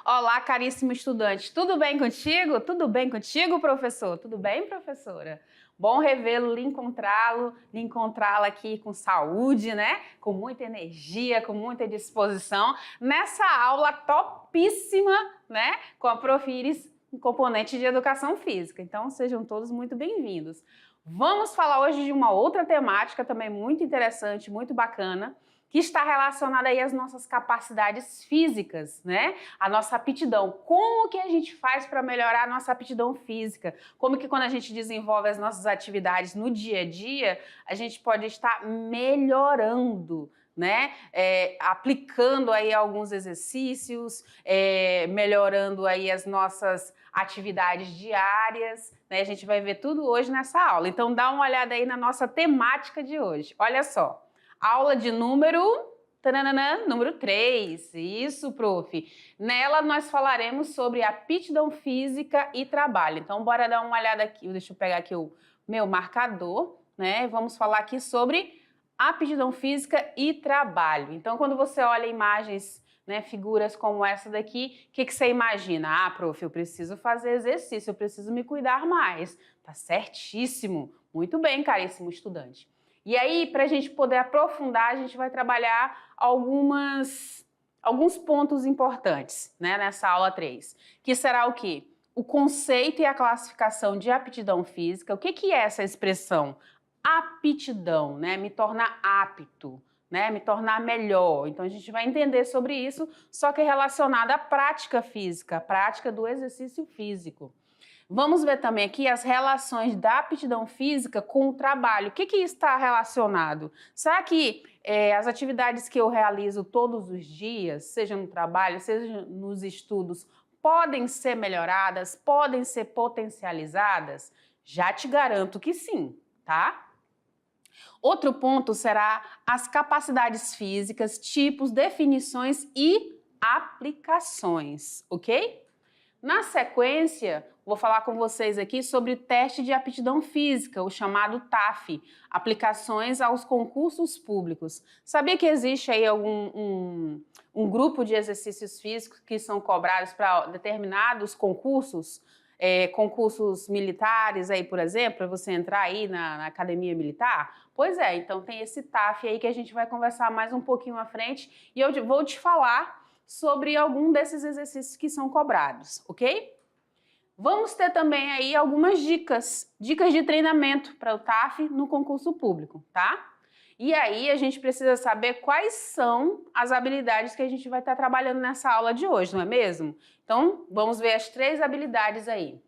Olá, caríssimo estudante, tudo bem contigo? Tudo bem contigo, professor? Tudo bem, professora? Bom revê-lo, lhe encontrá-la aqui com saúde, né? Com muita energia, com muita disposição, nessa aula topíssima, né? Com a Prof. Iris, componente de Educação Física. Então, sejam todos muito bem-vindos. Vamos falar hoje de uma outra temática também muito interessante, muito bacana, que está relacionada aí às nossas capacidades físicas, né? A nossa aptidão. Como que a gente faz para melhorar a nossa aptidão física? Como que quando a gente desenvolve as nossas atividades no dia a dia, a gente pode estar melhorando, né? Aplicando aí alguns exercícios, melhorando aí as nossas atividades diárias, né? A gente vai ver tudo hoje nessa aula. Então dá uma olhada aí na nossa temática de hoje. Olha só. Aula de número 3. Isso, prof. Nela nós falaremos sobre aptidão física e trabalho. Então, bora dar uma olhada aqui. Deixa eu pegar aqui o meu marcador, né? Vamos falar aqui sobre aptidão física e trabalho. Então, quando você olha imagens, né, figuras como essa daqui, o que você imagina? Ah, prof, eu preciso fazer exercício, eu preciso me cuidar mais. Tá certíssimo. Muito bem, caríssimo estudante. E aí, para a gente poder aprofundar, a gente vai trabalhar alguns pontos importantes, né, nessa aula 3, que será o quê? O conceito e a classificação de aptidão física. O que é essa expressão? Aptidão, né? Me tornar apto, né? Me tornar melhor. Então, a gente vai entender sobre isso, só que relacionado à prática física, a prática do exercício físico. Vamos ver também aqui as relações da aptidão física com o trabalho. O que está relacionado? Será que as atividades que eu realizo todos os dias, seja no trabalho, seja nos estudos, podem ser melhoradas, podem ser potencializadas? Já te garanto que sim, tá? Outro ponto será as capacidades físicas, tipos, definições e aplicações, ok? Na sequência, vou falar com vocês aqui sobre teste de aptidão física, o chamado TAF, aplicações aos concursos públicos. Sabia que existe aí um grupo de exercícios físicos que são cobrados para determinados concursos, concursos militares aí, por exemplo, para você entrar aí na academia militar? Pois é, então tem esse TAF aí que a gente vai conversar mais um pouquinho à frente e eu vou te falar sobre algum desses exercícios que são cobrados, ok? Vamos ter também aí algumas dicas de treinamento para o TAF no concurso público, tá? E aí a gente precisa saber quais são as habilidades que a gente vai estar trabalhando nessa aula de hoje, não é mesmo? Então, vamos ver as 3 habilidades aí.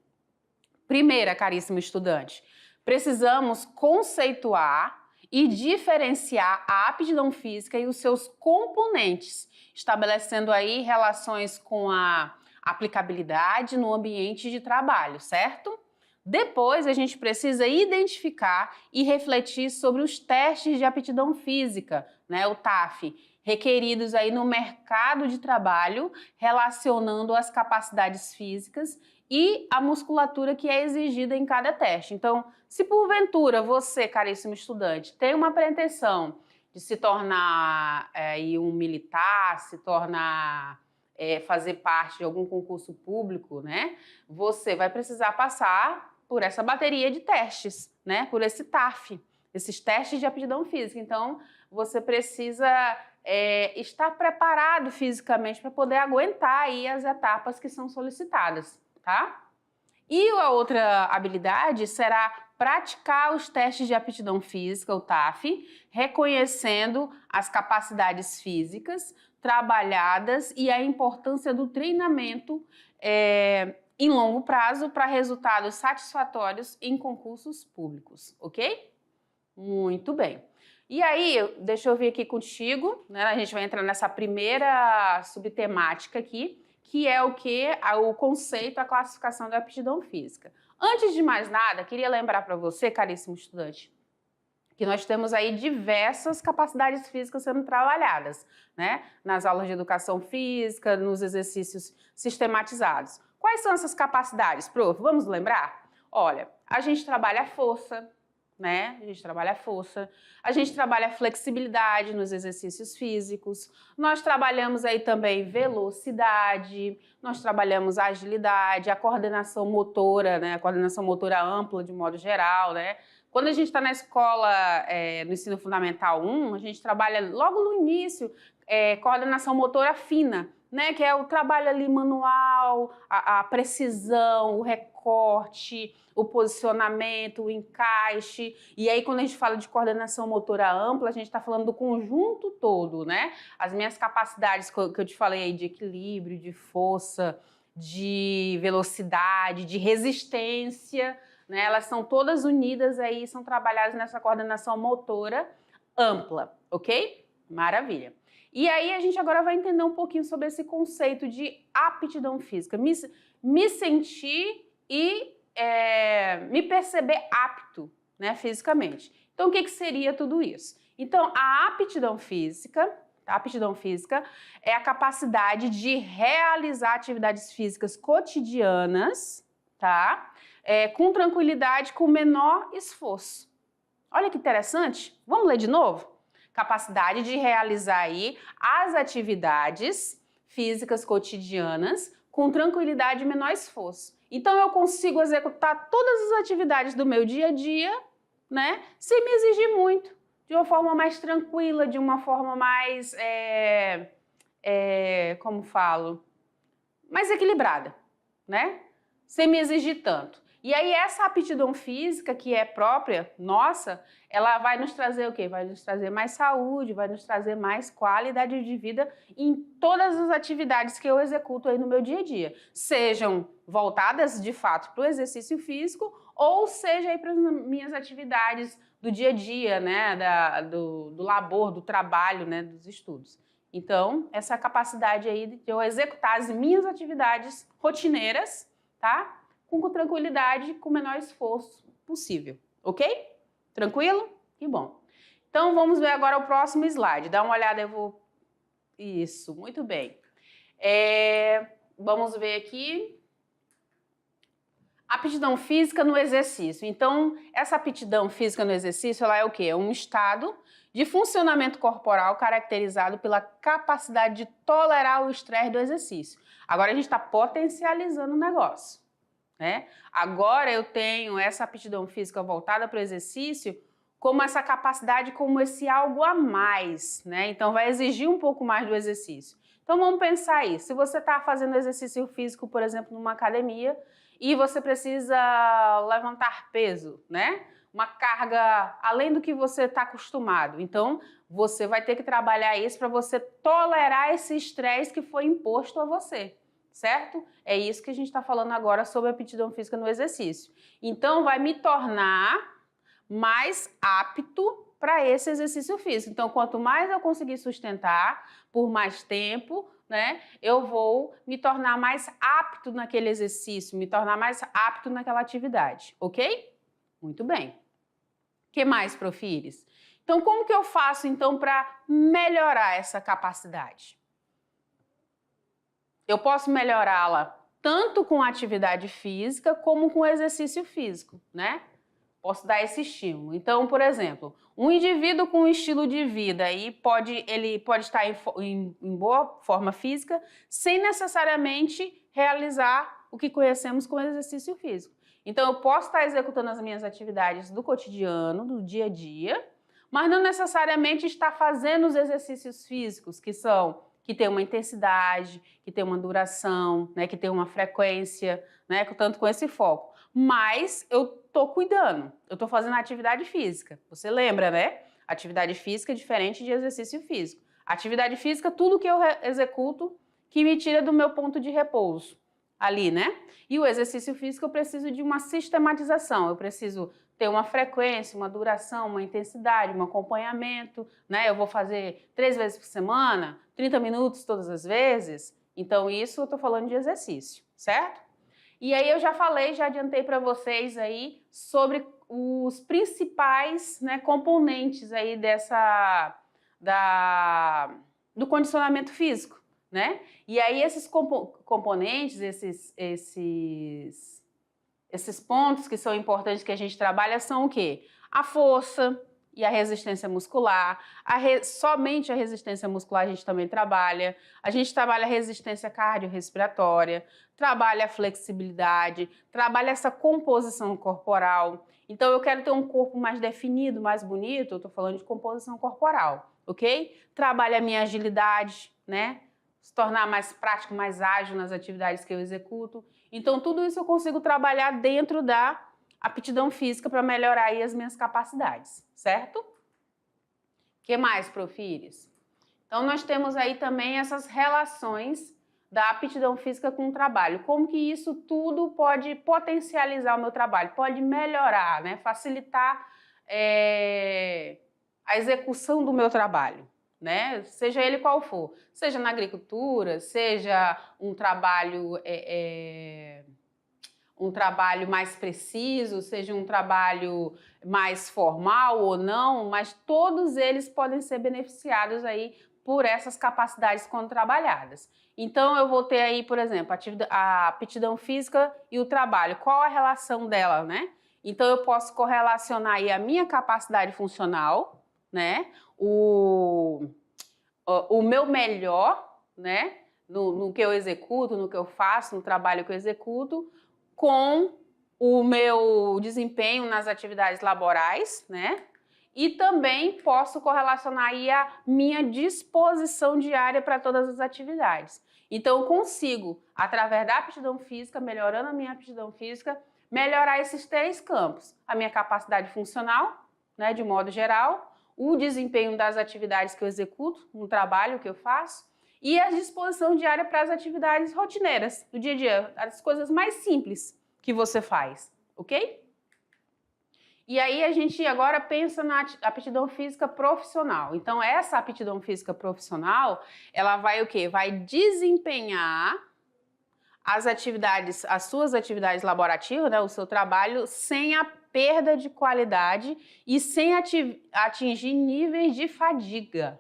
Primeira, caríssimo estudante, precisamos conceituar e diferenciar a aptidão física e os seus componentes, estabelecendo aí relações com a aplicabilidade no ambiente de trabalho, certo? Depois, a gente precisa identificar e refletir sobre os testes de aptidão física, né, o TAF, requeridos aí no mercado de trabalho, relacionando as capacidades físicas e a musculatura que é exigida em cada teste. Então, se porventura você, caríssimo estudante, tem uma pretensão de se tornar um militar, se tornar fazer parte de algum concurso público, né? Você vai precisar passar por essa bateria de testes, né? Por esse TAF, esses testes de aptidão física. Então, você precisa estar preparado fisicamente para poder aguentar aí as etapas que são solicitadas, tá? E a outra habilidade será praticar os testes de aptidão física, o TAF, reconhecendo as capacidades físicas trabalhadas e a importância do treinamento em longo prazo para resultados satisfatórios em concursos públicos, ok? Muito bem. E aí, deixa eu vir aqui contigo, né? A gente vai entrar nessa primeira subtemática aqui, que é o quê? O conceito, a classificação da aptidão física. Antes de mais nada, queria lembrar para você, caríssimo estudante, que nós temos aí diversas capacidades físicas sendo trabalhadas, né? Nas aulas de educação física, nos exercícios sistematizados. Quais são essas capacidades, prof? Vamos lembrar? Olha, a gente trabalha a força, né? A gente trabalha a força, a gente trabalha a flexibilidade nos exercícios físicos, nós trabalhamos aí também velocidade, nós trabalhamos a agilidade, a coordenação motora, né? A coordenação motora ampla de modo geral, né? Quando a gente está na escola, no ensino fundamental 1, a gente trabalha logo no início coordenação motora fina, né? Que é o trabalho ali manual, a precisão, o recorte, o posicionamento, o encaixe. E aí, quando a gente fala de coordenação motora ampla, a gente está falando do conjunto todo, né? As minhas capacidades que eu te falei aí de equilíbrio, de força, de velocidade, de resistência, né? Elas são todas unidas aí, são trabalhadas nessa coordenação motora ampla, ok? Maravilha. E aí a gente agora vai entender um pouquinho sobre esse conceito de aptidão física. Me sentir e me perceber apto, né, fisicamente. Então, o que seria tudo isso? Então, a aptidão física é a capacidade de realizar atividades físicas cotidianas, tá? Com tranquilidade, com menor esforço. Olha que interessante. Vamos ler de novo? Capacidade de realizar aí as atividades físicas cotidianas com tranquilidade e menor esforço. Então, eu consigo executar todas as atividades do meu dia a dia, né, sem me exigir muito, de uma forma mais tranquila, de uma forma mais, como falo, mais equilibrada, né, sem me exigir tanto. E aí essa aptidão física que é própria, nossa, ela vai nos trazer o quê? Vai nos trazer mais saúde, vai nos trazer mais qualidade de vida em todas as atividades que eu executo aí no meu dia a dia. Sejam voltadas de fato para o exercício físico ou seja aí para as minhas atividades do dia a dia, né? Do labor, do trabalho, né? Dos estudos. Então, essa capacidade aí de eu executar as minhas atividades rotineiras, tá? Com tranquilidade, com o menor esforço possível, ok? Tranquilo? Que bom. Então, vamos ver agora o próximo slide. Dá uma olhada, eu vou... Isso, muito bem. Vamos ver aqui. Aptidão física no exercício. Então, essa aptidão física no exercício, ela é o quê? É um estado de funcionamento corporal caracterizado pela capacidade de tolerar o estresse do exercício. Agora, a gente está potencializando o negócio. Né? Agora eu tenho essa aptidão física voltada para o exercício como essa capacidade, como esse algo a mais, né? Então vai exigir um pouco mais do exercício. Então vamos pensar aí, se você está fazendo exercício físico, por exemplo, numa academia e você precisa levantar peso, né? Uma carga além do que você está acostumado. Então você vai ter que trabalhar isso para você tolerar esse estresse que foi imposto a você. Certo? É isso que a gente está falando agora sobre aptidão física no exercício. Então, vai me tornar mais apto para esse exercício físico. Então, quanto mais eu conseguir sustentar por mais tempo, né, eu vou me tornar mais apto naquele exercício, me tornar mais apto naquela atividade, ok? Muito bem. O que mais, Profires? Então, como que eu faço, então, para melhorar essa capacidade? Eu posso melhorá-la tanto com atividade física como com exercício físico, né? Posso dar esse estímulo. Então, por exemplo, um indivíduo com um estilo de vida ele pode estar em boa forma física sem necessariamente realizar o que conhecemos como exercício físico. Então, eu posso estar executando as minhas atividades do cotidiano, do dia a dia, mas não necessariamente estar fazendo os exercícios físicos, que tem uma intensidade, que tem uma duração, né, que tem uma frequência, né, tanto com esse foco. Mas eu estou cuidando, eu estou fazendo atividade física. Você lembra, né? Atividade física é diferente de exercício físico. Atividade física, tudo que eu executo que me tira do meu ponto de repouso ali, né? E o exercício físico eu preciso de uma sistematização, eu preciso ter uma frequência, uma duração, uma intensidade, um acompanhamento, né? Eu vou fazer 3 vezes por semana, 30 minutos todas as vezes. Então, isso eu estou falando de exercício, certo? E aí eu já adiantei para vocês aí sobre os principais, né, componentes aí do condicionamento físico, né? E aí esses componentes, esses Esses pontos que são importantes que a gente trabalha são o quê? A força e a resistência muscular. Somente a resistência muscular a gente também trabalha. A gente trabalha a resistência cardiorrespiratória, trabalha a flexibilidade, trabalha essa composição corporal. Então, eu quero ter um corpo mais definido, mais bonito, eu estou falando de composição corporal, ok? Trabalha a minha agilidade, né? Se tornar mais prático, mais ágil nas atividades que eu executo. Então, tudo isso eu consigo trabalhar dentro da aptidão física para melhorar aí as minhas capacidades, certo? O que mais, Prof. Iris? Então, nós temos aí também essas relações da aptidão física com o trabalho. Como que isso tudo pode potencializar o meu trabalho, pode melhorar, né? Facilitar a execução do meu trabalho, né? Seja ele qual for, seja na agricultura, seja um trabalho mais preciso, seja um trabalho mais formal ou não, mas todos eles podem ser beneficiados aí por essas capacidades quando trabalhadas. Então, eu vou ter aí, por exemplo, a aptidão física e o trabalho. Qual a relação dela, né? Então, eu posso correlacionar aí a minha capacidade funcional, né? O meu melhor, né? No que eu executo, no que eu faço, no trabalho que eu executo, com o meu desempenho nas atividades laborais, né? E também posso correlacionar aí a minha disposição diária para todas as atividades. Então, eu consigo, através da aptidão física, melhorando a minha aptidão física, melhorar esses 3 campos. A minha capacidade funcional, né, de modo geral, o desempenho das atividades que eu executo, no trabalho que eu faço, e a disposição diária para as atividades rotineiras do dia a dia, as coisas mais simples que você faz, ok? E aí a gente agora pensa na aptidão física profissional. Então, essa aptidão física profissional, ela vai o quê? Vai desempenhar as suas atividades laborativas, né, o seu trabalho, sem a perda de qualidade e sem atingir níveis de fadiga,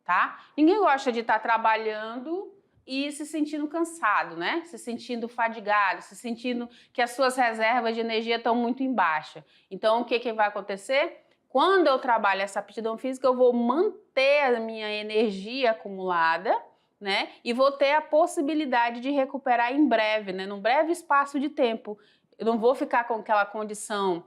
tá? Ninguém gosta de estar trabalhando e se sentindo cansado, né? Se sentindo fadigado, se sentindo que as suas reservas de energia estão muito em baixa. Então, o que vai acontecer? Quando eu trabalho essa aptidão física, eu vou manter a minha energia acumulada, né? E vou ter a possibilidade de recuperar em breve, né? Num breve espaço de tempo. Eu não vou ficar com aquela condição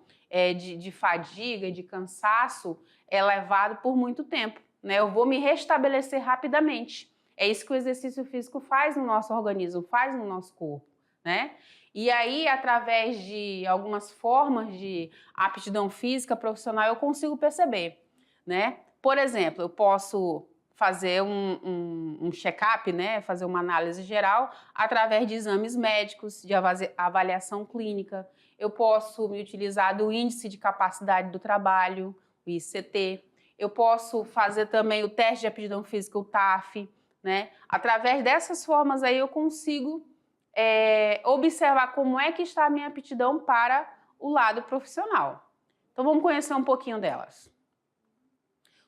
de fadiga, de cansaço elevado por muito tempo, né? Eu vou me restabelecer rapidamente. É isso que o exercício físico faz no nosso organismo, faz no nosso corpo, né? E aí, através de algumas formas de aptidão física profissional, eu consigo perceber, né? Por exemplo, eu posso fazer um check-up, né? Fazer uma análise geral através de exames médicos, de avaliação clínica. Eu posso me utilizar do índice de capacidade do trabalho, o ICT. Eu posso fazer também o teste de aptidão física, o TAF, né? Através dessas formas aí eu consigo observar como é que está a minha aptidão para o lado profissional. Então vamos conhecer um pouquinho delas.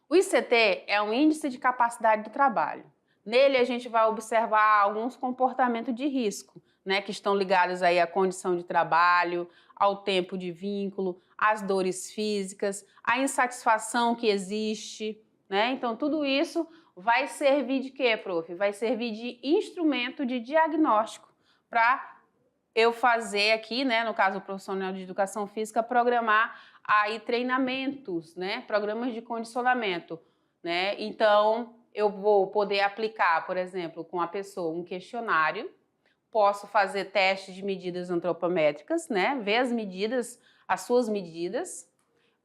O ICT é um índice de capacidade do trabalho. Nele a gente vai observar alguns comportamentos de risco, né, que estão ligados aí à condição de trabalho, ao tempo de vínculo, às dores físicas, à insatisfação que existe, né? Então tudo isso vai servir de quê, prof? Vai servir de instrumento de diagnóstico para eu fazer aqui, né, no caso o profissional de educação física, programar aí treinamentos, né, programas de condicionamento, né? Então, eu vou poder aplicar, por exemplo, com a pessoa um questionário, posso fazer teste de medidas antropométricas, né, ver as medidas, as suas medidas,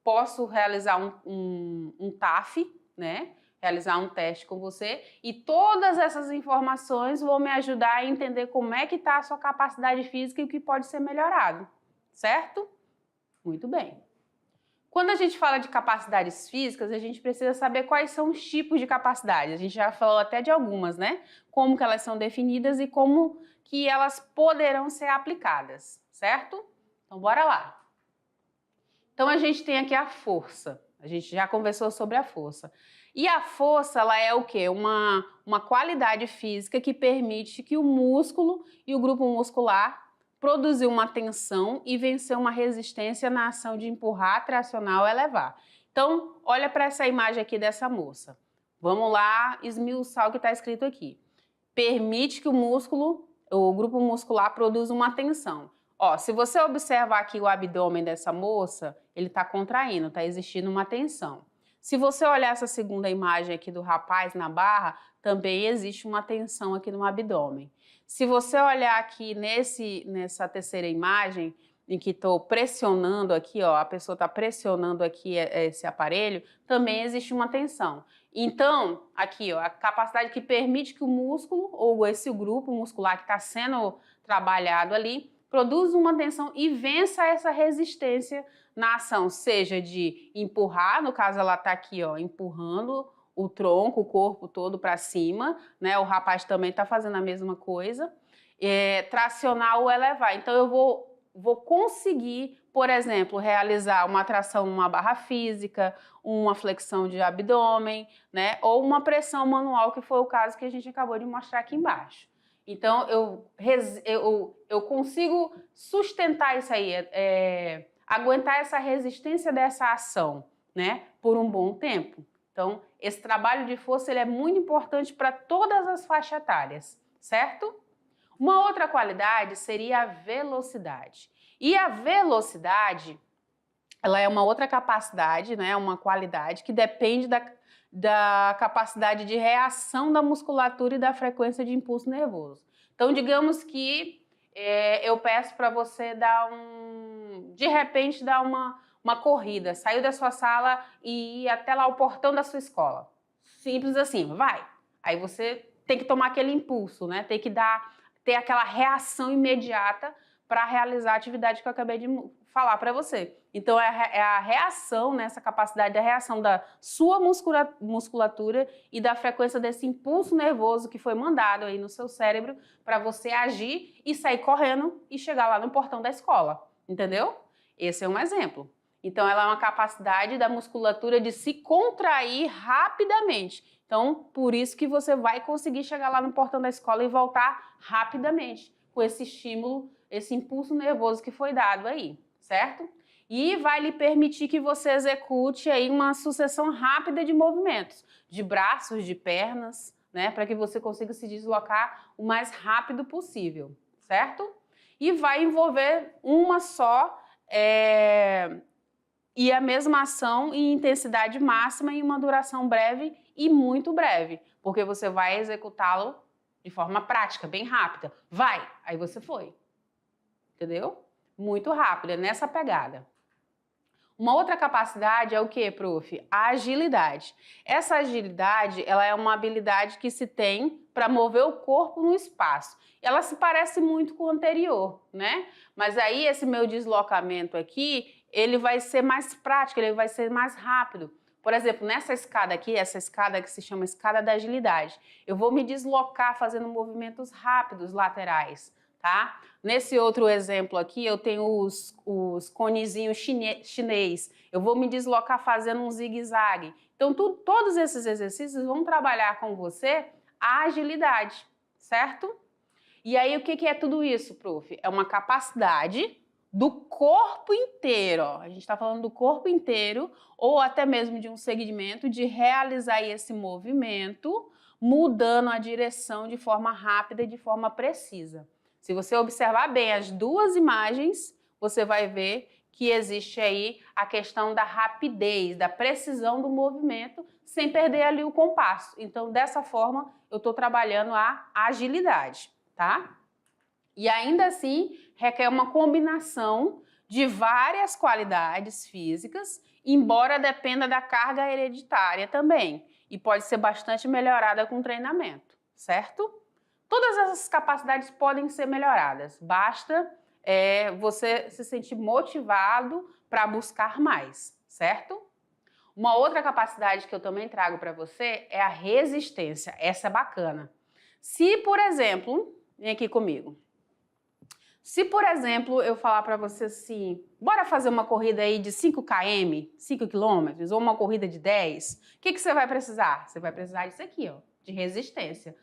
posso realizar um TAF, né, realizar um teste com você e todas essas informações vão me ajudar a entender como é que está a sua capacidade física e o que pode ser melhorado, certo? Muito bem. Quando a gente fala de capacidades físicas, a gente precisa saber quais são os tipos de capacidade. A gente já falou até de algumas, né? Como que elas são definidas e como que elas poderão ser aplicadas, certo? Então, bora lá. Então, a gente tem aqui a força. A gente já conversou sobre a força. E a força, ela é o quê? Uma qualidade física que permite que o músculo e o grupo muscular produziu uma tensão e venceu uma resistência na ação de empurrar, tracionar ou elevar. Então, olha para essa imagem aqui dessa moça. Vamos lá esmiuçar o que está escrito aqui. Permite que o grupo muscular produza uma tensão. Ó, se você observar aqui o abdômen dessa moça, ele está contraindo, está existindo uma tensão. Se você olhar essa segunda imagem aqui do rapaz na barra, também existe uma tensão aqui no abdômen. Se você olhar aqui nessa terceira imagem, em que estou pressionando aqui, ó, a pessoa está pressionando aqui esse aparelho, também existe uma tensão. Então, aqui, ó, a capacidade que permite que o músculo, ou esse grupo muscular que está sendo trabalhado ali, produza uma tensão e vença essa resistência na ação, seja de empurrar, no caso ela está aqui, ó, empurrando o tronco, o corpo todo para cima, né? O rapaz também está fazendo a mesma coisa, tracionar ou elevar. Então eu vou conseguir, por exemplo, realizar uma tração numa barra física, uma flexão de abdômen, né? Ou uma pressão manual, que foi o caso que a gente acabou de mostrar aqui embaixo. Então, eu consigo sustentar isso aí, aguentar essa resistência dessa ação, né? Por um bom tempo. Então, esse trabalho de força ele é muito importante para todas as faixas etárias, certo? Uma outra qualidade seria a velocidade. E a velocidade, ela é uma outra capacidade, né? Uma qualidade que depende da capacidade de reação da musculatura e da frequência de impulso nervoso. Então, digamos que eu peço para você de repente dar uma corrida, saiu da sua sala e ir até lá o portão da sua escola. Simples assim, vai. Aí você tem que tomar aquele impulso, né? Tem que ter aquela reação imediata para realizar a atividade que eu acabei de falar para você. Então, é a reação, né, essa capacidade da reação da sua musculatura e da frequência desse impulso nervoso que foi mandado aí no seu cérebro para você agir e sair correndo e chegar lá no portão da escola, entendeu? Esse é um exemplo. Então, ela é uma capacidade da musculatura de se contrair rapidamente. Então, por isso que você vai conseguir chegar lá no portão da escola e voltar rapidamente com esse estímulo, esse impulso nervoso que foi dado aí, certo? E vai lhe permitir que você execute aí uma sucessão rápida de movimentos, de braços, de pernas, né, para que você consiga se deslocar o mais rápido possível, certo? E vai envolver uma só e a mesma ação em intensidade máxima em uma duração breve e muito breve, porque você vai executá-lo de forma prática, bem rápida. Vai! Aí você foi. Entendeu? Muito rápido, é nessa pegada. Uma outra capacidade é o que, prof? A agilidade. Essa agilidade, ela é uma habilidade que se tem para mover o corpo no espaço. Ela se parece muito com o anterior, né? Mas aí esse meu deslocamento aqui, ele vai ser mais prático, ele vai ser mais rápido. Por exemplo, nessa escada aqui, essa escada que se chama escada da agilidade, eu vou me deslocar fazendo movimentos rápidos laterais, tá? Nesse outro exemplo aqui, eu tenho os conezinhos chinês. Eu vou me deslocar fazendo um zigue-zague. Então, todos esses exercícios vão trabalhar com você a agilidade, certo? E aí, o que é tudo isso, prof? É uma capacidade do corpo inteiro, ó. A gente está falando do corpo inteiro, ou até mesmo de um segmento, de realizar esse movimento, mudando a direção de forma rápida e de forma precisa. Se você observar bem as duas imagens, você vai ver que existe aí a questão da rapidez, da precisão do movimento, sem perder ali o compasso. Então, dessa forma, eu estou trabalhando a agilidade, tá? E ainda assim, requer uma combinação de várias qualidades físicas, embora dependa da carga hereditária também, e pode ser bastante melhorada com treinamento, certo? Todas essas capacidades podem ser melhoradas, basta você se sentir motivado para buscar mais, certo? Uma outra capacidade que eu também trago para você é a resistência, essa é bacana. Se, por exemplo, vem aqui comigo, se, por exemplo, eu falar para você assim, bora fazer uma corrida aí de 5 km, 5 quilômetros, ou uma corrida de 10, o que você vai precisar? Você vai precisar disso aqui, ó, de resistência.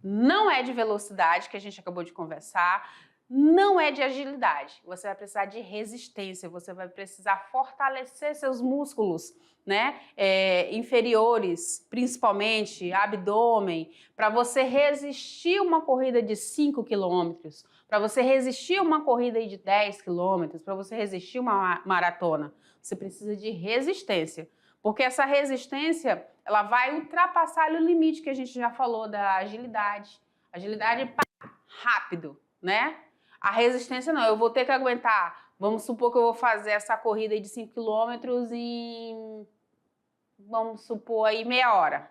Não é de velocidade, que a gente acabou de conversar, não é de agilidade. Você vai precisar de resistência, você vai precisar fortalecer seus músculos, né? Inferiores, principalmente abdômen, para você resistir uma corrida de 5 quilômetros, para você resistir uma corrida de 10 quilômetros, para você resistir uma maratona. Você precisa de resistência, porque essa resistência ela vai ultrapassar o limite que a gente já falou da agilidade. Agilidade rápido, né? A resistência não, eu vou ter que aguentar. Vamos supor que eu vou fazer essa corrida de 5 quilômetros em, vamos supor aí, meia hora.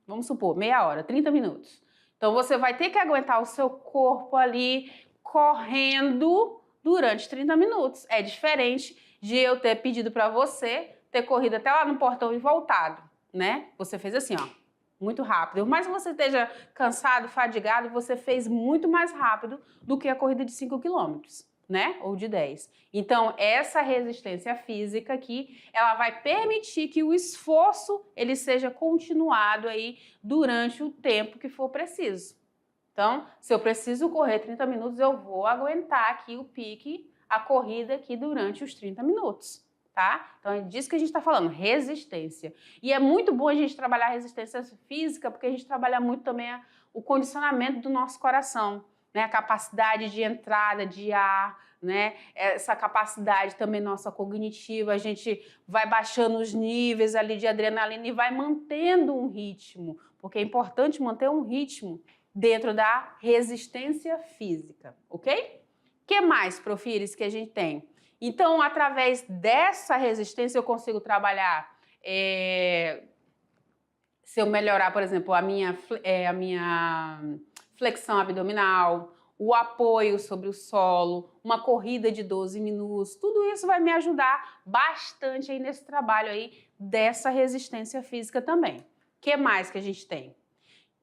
Vamos supor, meia hora, 30 minutos. Então você vai ter que aguentar o seu corpo ali correndo durante 30 minutos. É diferente de eu ter pedido para você ter corrido até lá no portão e voltado, né? Você fez assim, ó, muito rápido. Mas se você esteja cansado, fadigado, você fez muito mais rápido do que a corrida de 5 quilômetros, né? Ou de 10. Então, essa resistência física aqui, ela vai permitir que o esforço ele seja continuado aí durante o tempo que for preciso. Então, se eu preciso correr 30 minutos, eu vou aguentar aqui o pique, a corrida aqui durante os 30 minutos. Tá? Então é disso que a gente está falando, resistência. E é muito bom a gente trabalhar a resistência física, porque a gente trabalha muito também o condicionamento do nosso coração, né? A capacidade de entrada de ar, né? Essa capacidade também nossa cognitiva, a gente vai baixando os níveis ali de adrenalina e vai mantendo um ritmo, porque é importante manter um ritmo dentro da resistência física, ok? O que mais, Profires, que a gente tem? Então, através dessa resistência, eu consigo trabalhar, se eu melhorar, por exemplo, a minha flexão abdominal, o apoio sobre o solo, uma corrida de 12 minutos, tudo isso vai me ajudar bastante aí nesse trabalho aí dessa resistência física também. O que mais que a gente tem?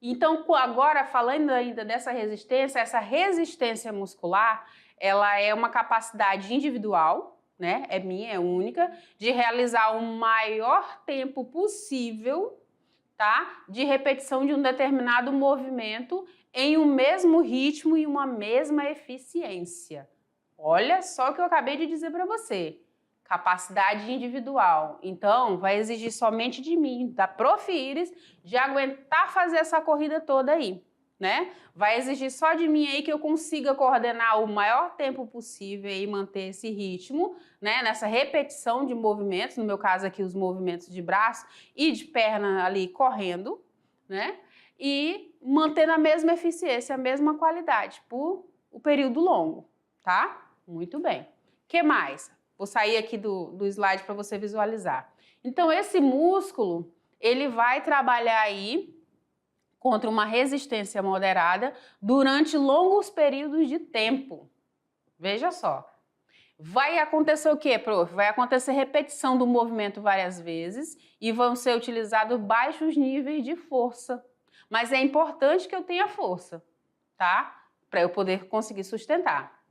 Então, agora falando ainda dessa resistência, essa resistência muscular, ela é uma capacidade individual, né? É minha, é única, de realizar o maior tempo possível, tá? De repetição de um determinado movimento em um mesmo ritmo e uma mesma eficiência. Olha só o que eu acabei de dizer para você. Capacidade individual. Então, vai exigir somente de mim, da Profires, de aguentar fazer essa corrida toda aí. Né? Vai exigir só de mim aí que eu consiga coordenar o maior tempo possível e manter esse ritmo, né? Nessa repetição de movimentos, no meu caso aqui os movimentos de braço e de perna ali correndo, né? E manter a mesma eficiência, a mesma qualidade por um período longo, tá? Muito bem. O que mais? Vou sair aqui do slide para você visualizar. Então esse músculo, ele vai trabalhar aí contra uma resistência moderada durante longos períodos de tempo. Veja só. Vai acontecer o quê, prof? Vai acontecer repetição do movimento várias vezes e vão ser utilizados baixos níveis de força. Mas é importante que eu tenha força, tá? Para eu poder conseguir sustentar.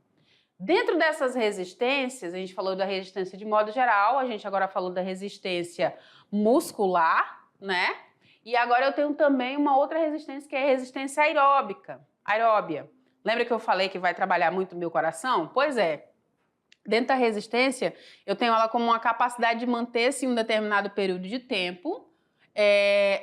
Dentro dessas resistências, a gente falou da resistência de modo geral, a gente agora falou da resistência muscular, né? E agora eu tenho também uma outra resistência, que é a resistência aeróbia. Lembra que eu falei que vai trabalhar muito o meu coração? Pois é. Dentro da resistência, eu tenho ela como uma capacidade de manter-se em um determinado período de tempo,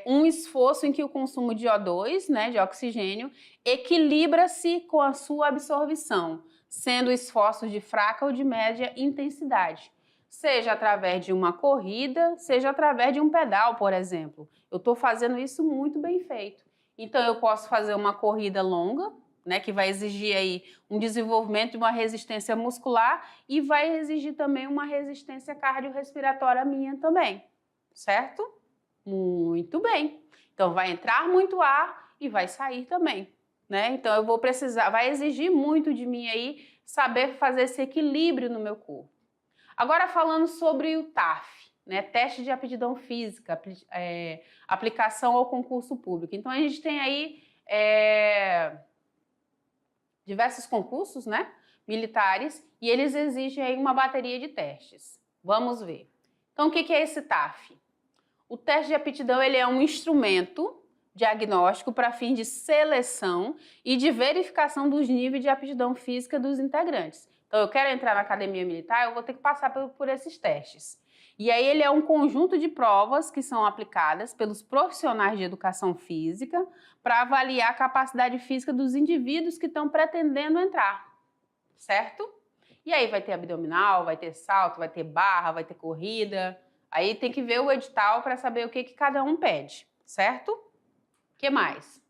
um esforço em que o consumo de O2, né, de oxigênio, equilibra-se com a sua absorção, sendo esforços de fraca ou de média intensidade. Seja através de uma corrida, seja através de um pedal, por exemplo. Eu estou fazendo isso muito bem feito. Então, eu posso fazer uma corrida longa, né, que vai exigir aí um desenvolvimento de uma resistência muscular e vai exigir também uma resistência cardiorrespiratória minha também, certo? Muito bem. Então, vai entrar muito ar e vai sair também, né? Então, eu vou precisar, vai exigir muito de mim aí saber fazer esse equilíbrio no meu corpo. Agora falando sobre o TAF, né, teste de aptidão física, aplicação ao concurso público. Então a gente tem aí diversos concursos, né, militares, e eles exigem aí uma bateria de testes. Vamos ver. Então o que é esse TAF? O teste de aptidão ele é um instrumento diagnóstico para fins de seleção e de verificação dos níveis de aptidão física dos integrantes. Então, eu quero entrar na academia militar, eu vou ter que passar por esses testes. E aí ele é um conjunto de provas que são aplicadas pelos profissionais de educação física para avaliar a capacidade física dos indivíduos que estão pretendendo entrar, certo? E aí vai ter abdominal, vai ter salto, vai ter barra, vai ter corrida. Aí tem que ver o edital para saber o que cada um pede, certo? O que mais?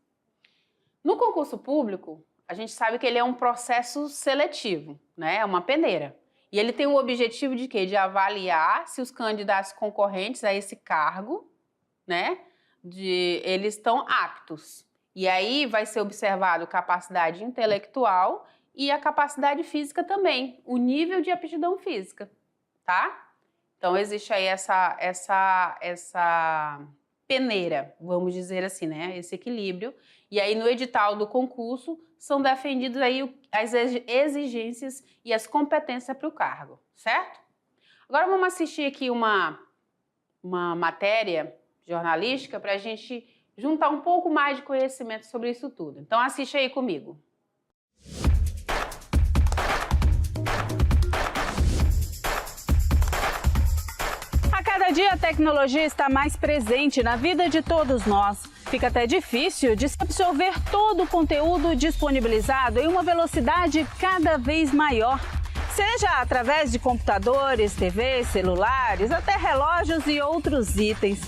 No concurso público, a gente sabe que ele é um processo seletivo, né? É uma peneira. E ele tem o objetivo de quê? De avaliar se os candidatos concorrentes a esse cargo, né? Eles estão aptos. E aí vai ser observado capacidade intelectual e a capacidade física também, o nível de aptidão física, tá? Então existe aí essa peneira, vamos dizer assim, né? Esse equilíbrio. E aí no edital do concurso são defendidas aí as exigências e as competências para o cargo, certo? Agora vamos assistir aqui uma matéria jornalística para a gente juntar um pouco mais de conhecimento sobre isso tudo. Então assiste aí comigo. Cada dia a tecnologia está mais presente na vida de todos nós. Fica até difícil de se absorver todo o conteúdo disponibilizado em uma velocidade cada vez maior. Seja através de computadores, TVs, celulares, até relógios e outros itens.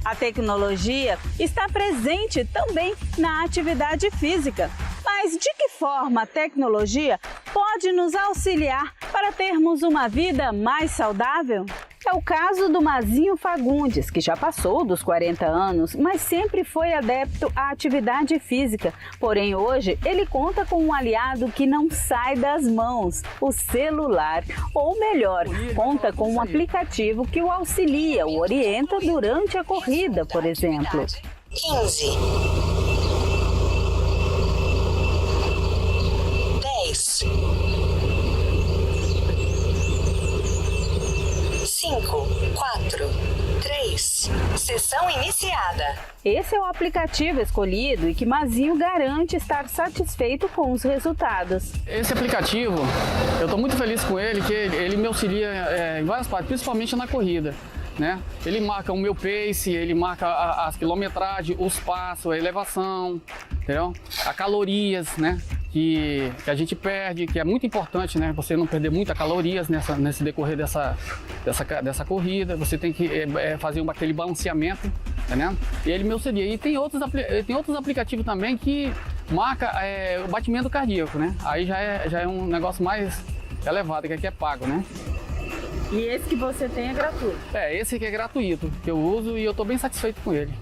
A tecnologia está presente também na atividade física. Mas de que forma a tecnologia pode nos auxiliar para termos uma vida mais saudável? É o caso do Mazinho Fagundes, que já passou dos 40 anos, mas sempre foi adepto à atividade física. Porém, hoje, ele conta com um aliado que não sai das mãos, o celular. Ou melhor, conta com um aplicativo que o auxilia, o orienta durante a corrida, por exemplo. 15 10 5 4 3 Sessão iniciada. Esse é o aplicativo escolhido e que Mazinho garante estar satisfeito com os resultados. Esse aplicativo, eu estou muito feliz com ele, que ele me auxilia em várias partes, principalmente na corrida, né? Ele marca o meu pace, ele marca as quilometragens, os passos, a elevação, entendeu? As calorias, né? Que a gente perde, que é muito importante, né? Você não perder muitas calorias nesse decorrer dessa corrida. Você tem que fazer aquele balanceamento, né? E ele me auxilia. E tem outros aplicativos também que marca o batimento cardíaco, né? Aí já é um negócio mais elevado, que aqui é pago, né? E esse que você tem é gratuito? Esse aqui é gratuito, que eu uso e eu estou bem satisfeito com ele.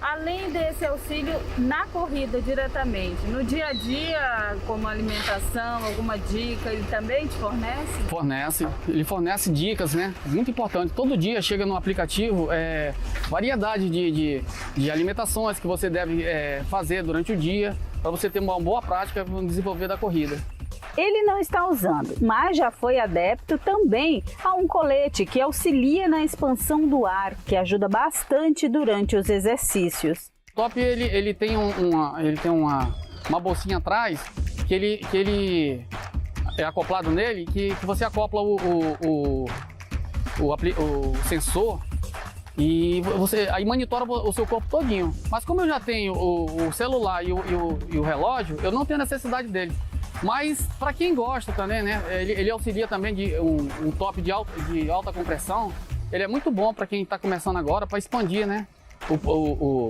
Além desse auxílio na corrida diretamente, no dia a dia, como alimentação, alguma dica, ele também te fornece? Fornece, ele fornece dicas, né? Muito importante. Todo dia chega no aplicativo variedade de alimentações que você deve fazer durante o dia para você ter uma boa prática no desenvolver da corrida. Ele não está usando, mas já foi adepto também a um colete que auxilia na expansão do ar, que ajuda bastante durante os exercícios. O top ele tem uma bolsinha atrás que ele é acoplado nele, que você acopla o sensor e você aí monitora o seu corpo todinho. Mas como eu já tenho o celular e o relógio, eu não tenho necessidade dele. Mas para quem gosta também, né? Ele auxilia também de um top de alta compressão. Ele é muito bom para quem está começando agora, para expandir, né?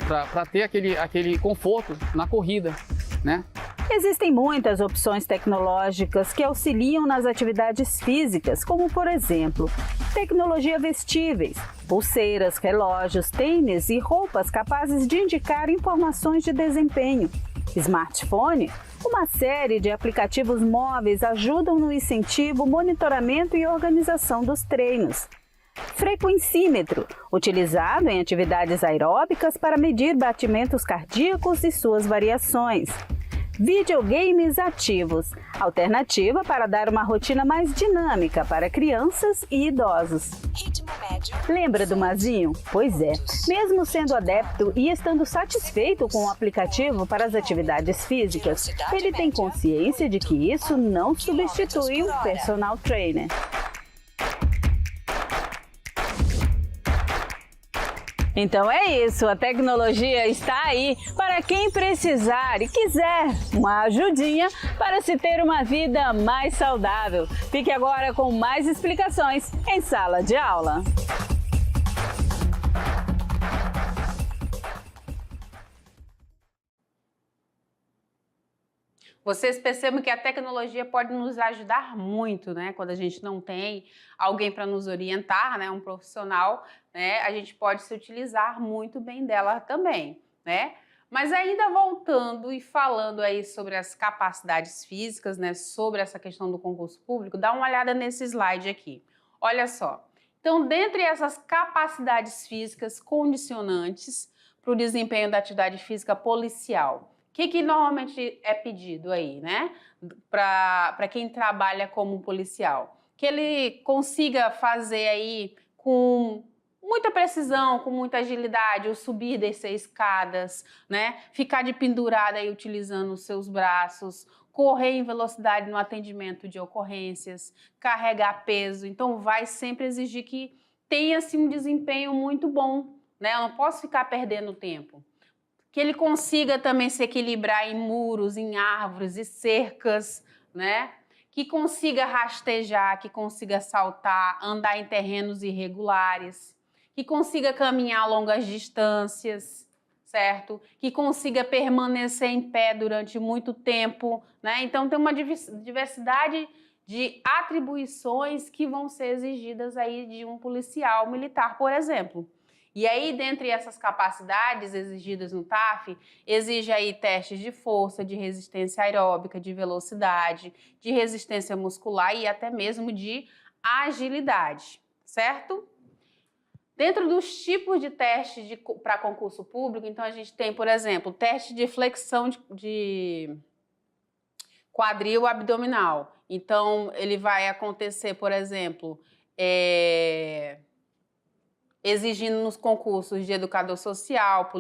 Para ter aquele conforto na corrida, né? Existem muitas opções tecnológicas que auxiliam nas atividades físicas, como por exemplo, tecnologia vestíveis, pulseiras, relógios, tênis e roupas capazes de indicar informações de desempenho. Smartphone, uma série de aplicativos móveis ajudam no incentivo, monitoramento e organização dos treinos. Frequencímetro, utilizado em atividades aeróbicas para medir batimentos cardíacos e suas variações. Videogames ativos, alternativa para dar uma rotina mais dinâmica para crianças e idosos. Ritmo médio. Lembra do Mazinho? Pois é, mesmo sendo adepto e estando satisfeito com o aplicativo para as atividades físicas, ele tem consciência de que isso não substitui um personal trainer. Então é isso, a tecnologia está aí para quem precisar e quiser uma ajudinha para se ter uma vida mais saudável. Fique agora com mais explicações em Sala de Aula. Vocês percebem que a tecnologia pode nos ajudar muito, né? Quando a gente não tem alguém para nos orientar, né? Um profissional, né? A gente pode se utilizar muito bem dela também, né? Mas ainda voltando e falando aí sobre as capacidades físicas, né? Sobre essa questão do concurso público, dá uma olhada nesse slide aqui. Olha só. Então, dentre essas capacidades físicas condicionantes para o desempenho da atividade física policial, o que normalmente é pedido aí, né? Para quem trabalha como policial? Que ele consiga fazer aí com muita precisão, com muita agilidade, o subir e descer escadas, né? Ficar de pendurada aí utilizando os seus braços, correr em velocidade no atendimento de ocorrências, carregar peso. Então vai sempre exigir que tenha assim, um desempenho muito bom, né? Eu não posso ficar perdendo tempo. Que ele consiga também se equilibrar em muros, em árvores e cercas, né? Que consiga rastejar, que consiga saltar, andar em terrenos irregulares, que consiga caminhar longas distâncias, certo? Que consiga permanecer em pé durante muito tempo, né? Então tem uma diversidade de atribuições que vão ser exigidas aí de um policial militar, por exemplo. E aí, dentre essas capacidades exigidas no TAF, exige aí testes de força, de resistência aeróbica, de velocidade, de resistência muscular e até mesmo de agilidade, certo? Dentro dos tipos de testes para concurso público, então a gente tem, por exemplo, teste de flexão de quadril abdominal. Então, ele vai acontecer, por exemplo, exigindo nos concursos de educador social,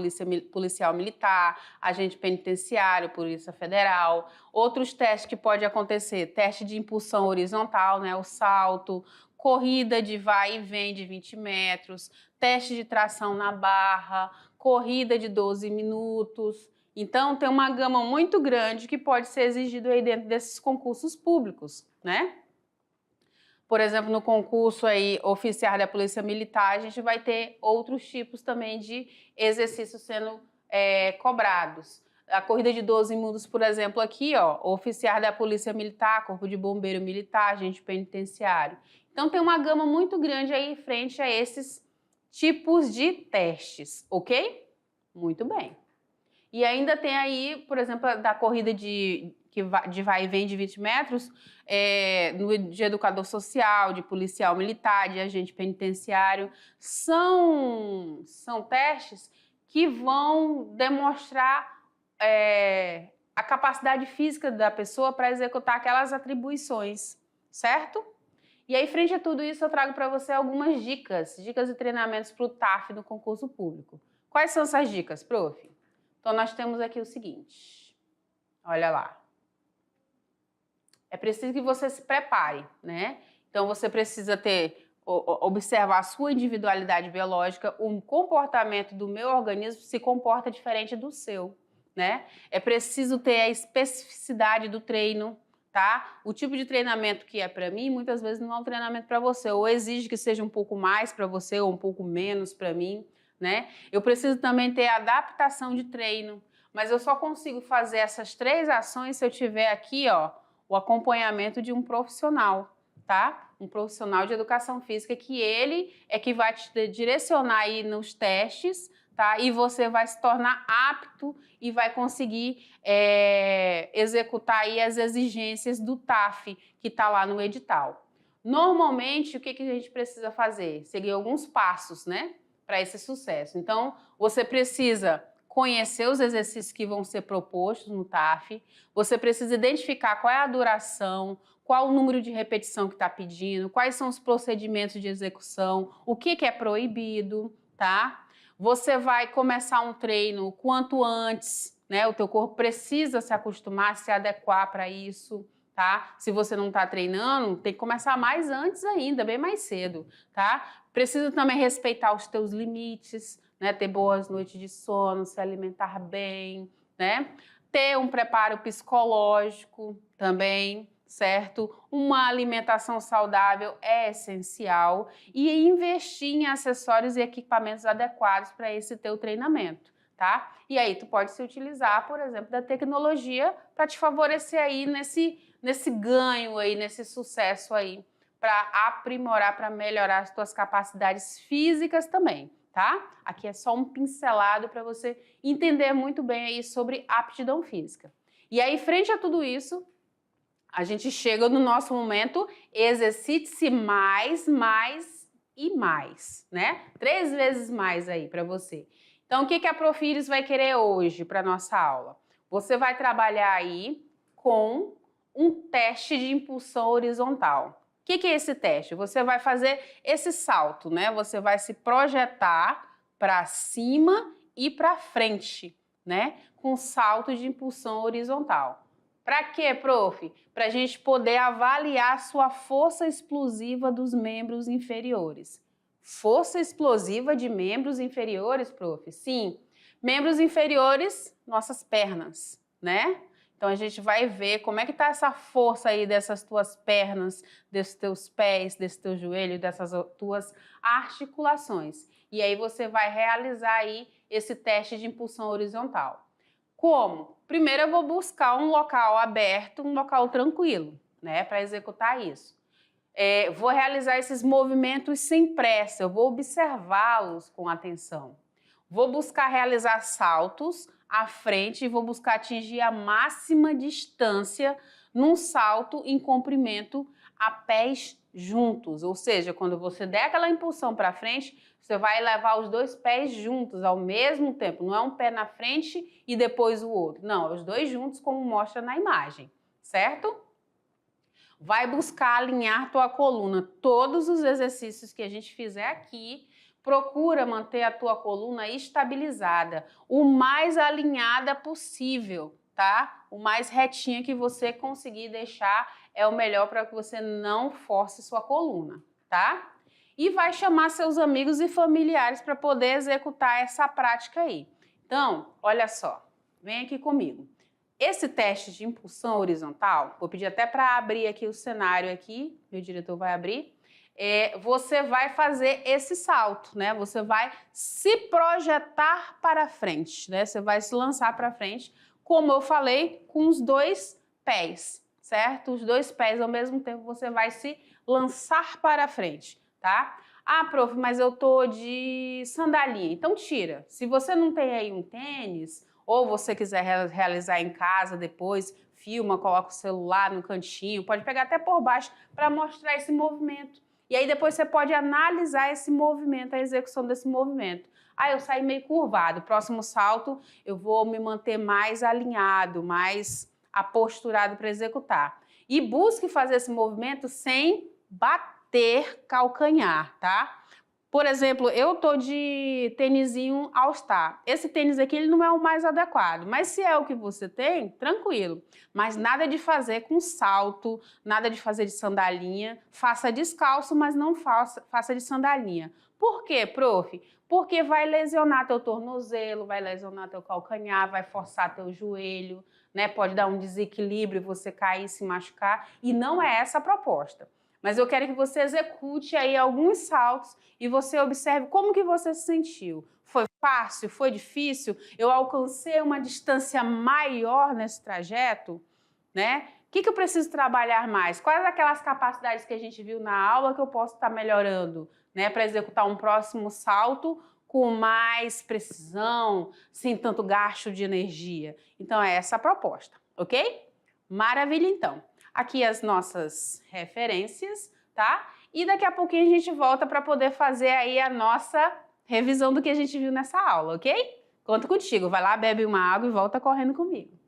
policial militar, agente penitenciário, polícia federal. Outros testes que pode acontecer, teste de impulsão horizontal, né, o salto, corrida de vai e vem de 20 metros, teste de tração na barra, corrida de 12 minutos. Então, tem uma gama muito grande que pode ser exigido aí dentro desses concursos públicos, né? Por exemplo, no concurso aí, oficial da Polícia Militar, a gente vai ter outros tipos também de exercícios sendo cobrados. A corrida de 12 minutos, por exemplo, aqui, ó, oficial da Polícia Militar, Corpo de Bombeiro Militar, agente penitenciário. Então, tem uma gama muito grande aí frente a esses tipos de testes, ok? Muito bem. E ainda tem aí, por exemplo, da corrida de vai e vem de 20 metros, de educador social, de policial militar, de agente penitenciário. São testes que vão demonstrar a capacidade física da pessoa para executar aquelas atribuições, certo? E aí, frente a tudo isso, eu trago para você algumas dicas e treinamentos para o TAF no concurso público. Quais são essas dicas, prof? Então, nós temos aqui o seguinte, olha lá. É preciso que você se prepare, né? Então, você precisa observar a sua individualidade biológica, o comportamento do meu organismo se comporta diferente do seu, né? É preciso ter a especificidade do treino, tá? O tipo de treinamento que é para mim, muitas vezes não é um treinamento para você, ou exige que seja um pouco mais para você ou um pouco menos para mim, né? Eu preciso também ter adaptação de treino, mas eu só consigo fazer essas 3 ações se eu tiver aqui, ó, o acompanhamento de um profissional, tá? Um profissional de educação física que ele é que vai te direcionar aí nos testes, tá? E você vai se tornar apto e vai conseguir executar aí as exigências do TAF que está lá no edital. Normalmente, o que a gente precisa fazer? Seguir alguns passos, né? Para esse sucesso. Então, você precisa conhecer os exercícios que vão ser propostos no TAF, você precisa identificar qual é a duração, qual o número de repetição que está pedindo, quais são os procedimentos de execução, o que é proibido, tá? Você vai começar um treino quanto antes, né? O teu corpo precisa se acostumar, se adequar para isso, tá? Se você não está treinando, tem que começar mais antes ainda, bem mais cedo, tá? Precisa também respeitar os teus limites, né? Ter boas noites de sono, se alimentar bem, né? Ter um preparo psicológico também, certo? Uma alimentação saudável é essencial e investir em acessórios e equipamentos adequados para esse teu treinamento, tá? E aí tu pode se utilizar, por exemplo, da tecnologia para te favorecer aí nesse ganho aí, nesse sucesso aí, para aprimorar, para melhorar as tuas capacidades físicas também, tá? Aqui é só um pincelado para você entender muito bem aí sobre aptidão física. E aí, frente a tudo isso, a gente chega no nosso momento exercite-se mais e mais, né? 3 vezes mais aí para você. Então, o que a Prof. Iris vai querer hoje para nossa aula? Você vai trabalhar aí com um teste de impulsão horizontal. O que é esse teste? Você vai fazer esse salto, né? Você vai se projetar para cima e para frente, né? Com salto de impulsão horizontal. Para quê, prof? Para a gente poder avaliar a sua força explosiva dos membros inferiores. Força explosiva de membros inferiores, prof? Sim. Membros inferiores, nossas pernas, né? Então, a gente vai ver como é que está essa força aí dessas tuas pernas, desses teus pés, desse teu joelho, dessas tuas articulações. E aí, você vai realizar aí esse teste de impulsão horizontal. Como? Primeiro, eu vou buscar um local aberto, um local tranquilo, né, para executar isso. Vou realizar esses movimentos sem pressa, eu vou observá-los com atenção. Vou buscar realizar saltos à frente e vou buscar atingir a máxima distância num salto em comprimento a pés juntos. Ou seja, quando você der aquela impulsão para frente, você vai levar os 2 pés juntos ao mesmo tempo. Não é um pé na frente e depois o outro. Não, é os 2 juntos como mostra na imagem, certo? Vai buscar alinhar tua coluna. Todos os exercícios que a gente fizer aqui, procura manter a tua coluna estabilizada, o mais alinhada possível, tá? O mais retinha que você conseguir deixar é o melhor para que você não force sua coluna, tá? E vai chamar seus amigos e familiares para poder executar essa prática aí. Então, olha só, vem aqui comigo. Esse teste de impulsão horizontal, vou pedir até para abrir aqui o cenário aqui, meu diretor vai abrir. Você vai fazer esse salto, né? Você vai se projetar para frente, né? Você vai se lançar para frente, como eu falei, com os 2 pés, certo? Os 2 pés ao mesmo tempo você vai se lançar para frente, tá? Ah, prof, mas eu tô de sandalinha. Então tira. Se você não tem aí um tênis, ou você quiser realizar em casa depois, filma, coloca o celular no cantinho, pode pegar até por baixo para mostrar esse movimento. E aí depois você pode analisar esse movimento, a execução desse movimento. Ah, eu saí meio curvado, próximo salto eu vou me manter mais alinhado, mais aposturado para executar. E busque fazer esse movimento sem bater calcanhar, tá? Por exemplo, eu tô de tênisinho All Star. Esse tênis aqui ele não é o mais adequado, mas se é o que você tem, tranquilo. Mas nada de fazer com salto, nada de fazer de sandalinha. Faça descalço, mas não faça de sandalinha. Por quê, prof? Porque vai lesionar teu tornozelo, vai lesionar teu calcanhar, vai forçar teu joelho, né? Pode dar um desequilíbrio, você cair e se machucar. E não é essa a proposta. Mas eu quero que você execute aí alguns saltos e você observe como que você se sentiu. Foi fácil? Foi difícil? Eu alcancei uma distância maior nesse trajeto? Né? O que eu preciso trabalhar mais? Quais aquelas capacidades que a gente viu na aula que eu posso estar melhorando, né? Para executar um próximo salto com mais precisão, sem tanto gasto de energia. Então é essa a proposta, ok? Maravilha, então. Aqui as nossas referências, tá? E daqui a pouquinho a gente volta para poder fazer aí a nossa revisão do que a gente viu nessa aula, ok? conto contigo. Vai lá, bebe uma água e volta correndo comigo.